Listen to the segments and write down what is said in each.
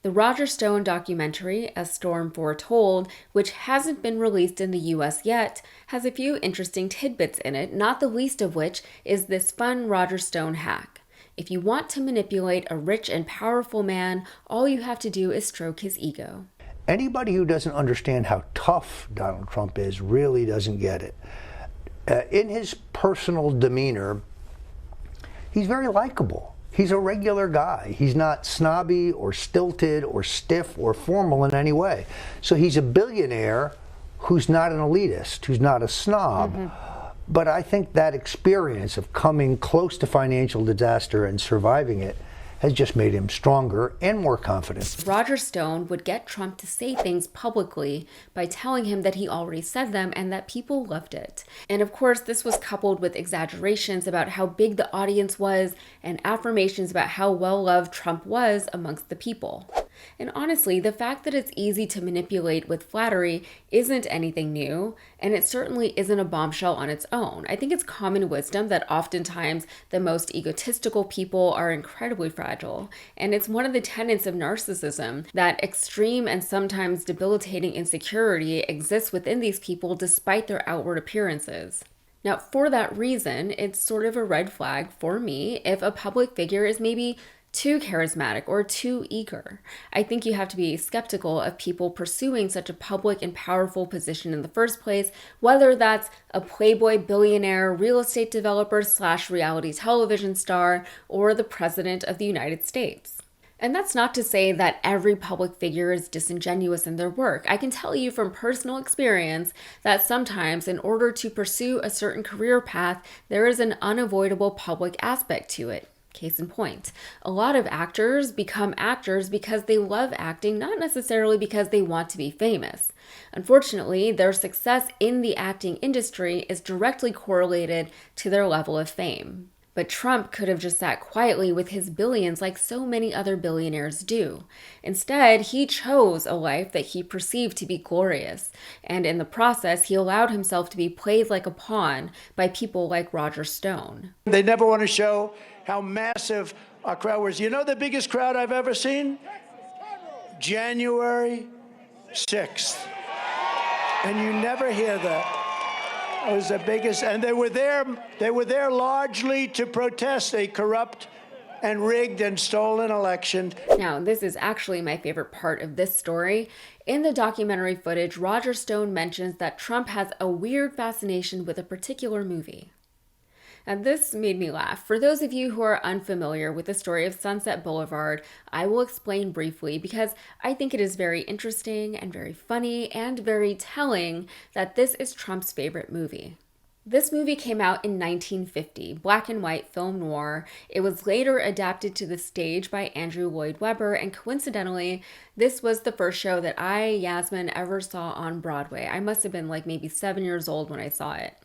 The Roger Stone documentary, A Storm Foretold, which hasn't been released in the US yet, has a few interesting tidbits in it, not the least of which is this fun Roger Stone hack. If you want to manipulate a rich and powerful man, all you have to do is stroke his ego. Anybody who doesn't understand how tough Donald Trump is really doesn't get it. In his personal demeanor, he's very likable. He's a regular guy. He's not snobby or stilted or stiff or formal in any way. So he's a billionaire who's not an elitist, who's not a snob. But I think that experience of coming close to financial disaster and surviving it has just made him stronger and more confident. Roger Stone would get Trump to say things publicly by telling him that he already said them and that people loved it. And of course, this was coupled with exaggerations about how big the audience was and affirmations about how well-loved Trump was amongst the people. And honestly, the fact that it's easy to manipulate with flattery isn't anything new, and it certainly isn't a bombshell on its own. I think it's common wisdom that oftentimes the most egotistical people are incredibly fragile, and it's one of the tenets of narcissism that extreme and sometimes debilitating insecurity exists within these people despite their outward appearances. Now, for that reason, it's sort of a red flag for me if a public figure is maybe too charismatic or too eager. I think you have to be skeptical of people pursuing such a public and powerful position in the first place, whether that's a playboy billionaire, real estate developer / reality television star, or the president of the United States. And that's not to say that every public figure is disingenuous in their work. I can tell you from personal experience that sometimes in order to pursue a certain career path, there is an unavoidable public aspect to it. Case in point, a lot of actors become actors because they love acting, not necessarily because they want to be famous. Unfortunately, their success in the acting industry is directly correlated to their level of fame. But Trump could have just sat quietly with his billions like so many other billionaires do. Instead, he chose a life that he perceived to be glorious, and in the process, he allowed himself to be played like a pawn by people like Roger Stone. They never want to show how massive our crowd was. You know the biggest crowd I've ever seen? January 6th. And you never hear that. It was the biggest, and they were there largely to protest a corrupt and rigged and stolen election. Now, this is actually my favorite part of this story. In the documentary footage, Roger Stone mentions that Trump has a weird fascination with a particular movie. And this made me laugh. For those of you who are unfamiliar with the story of Sunset Boulevard, I will explain briefly because I think it is very interesting and very funny and very telling that this is Trump's favorite movie. This movie came out in 1950, black and white film noir. It was later adapted to the stage by Andrew Lloyd Webber, and coincidentally, this was the first show that Yasmin, ever saw on Broadway. I must have been like maybe 7 years old when I saw it.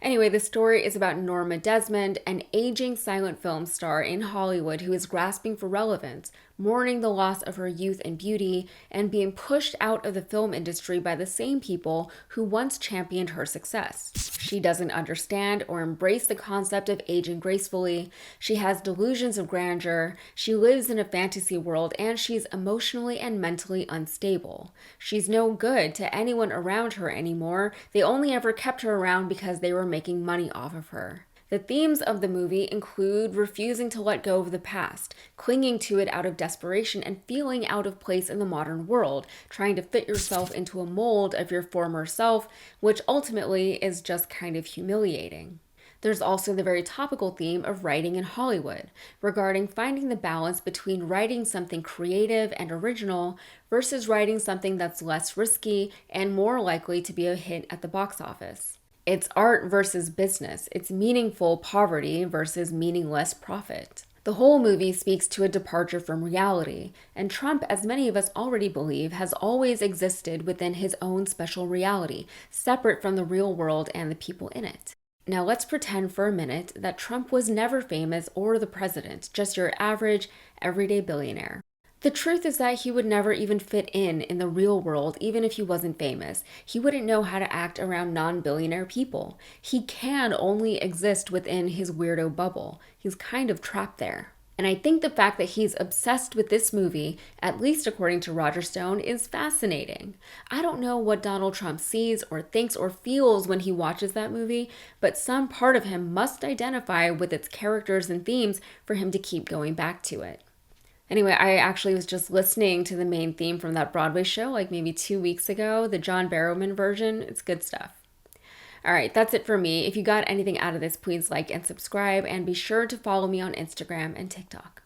Anyway, the story is about Norma Desmond, an aging silent film star in Hollywood who is grasping for relevance, mourning the loss of her youth and beauty, and being pushed out of the film industry by the same people who once championed her success. She doesn't understand or embrace the concept of aging gracefully. She has delusions of grandeur. She lives in a fantasy world, and she's emotionally and mentally unstable. She's no good to anyone around her anymore. They only ever kept her around because they were making money off of her. The themes of the movie include refusing to let go of the past, clinging to it out of desperation, and feeling out of place in the modern world, trying to fit yourself into a mold of your former self, which ultimately is just kind of humiliating. There's also the very topical theme of writing in Hollywood, regarding finding the balance between writing something creative and original versus writing something that's less risky and more likely to be a hit at the box office. It's art versus business. It's meaningful poverty versus meaningless profit. The whole movie speaks to a departure from reality, and Trump, as many of us already believe, has always existed within his own special reality, separate from the real world and the people in it. Now let's pretend for a minute that Trump was never famous or the president, just your average, everyday billionaire. The truth is that he would never even fit in the real world, even if he wasn't famous. He wouldn't know how to act around non-billionaire people. He can only exist within his weirdo bubble. He's kind of trapped there. And I think the fact that he's obsessed with this movie, at least according to Roger Stone, is fascinating. I don't know what Donald Trump sees or thinks or feels when he watches that movie, but some part of him must identify with its characters and themes for him to keep going back to it. Anyway, I actually was just listening to the main theme from that Broadway show like maybe 2 weeks ago, the John Barrowman version. It's good stuff. All right, that's it for me. If you got anything out of this, please like and subscribe, and be sure to follow me on Instagram and TikTok.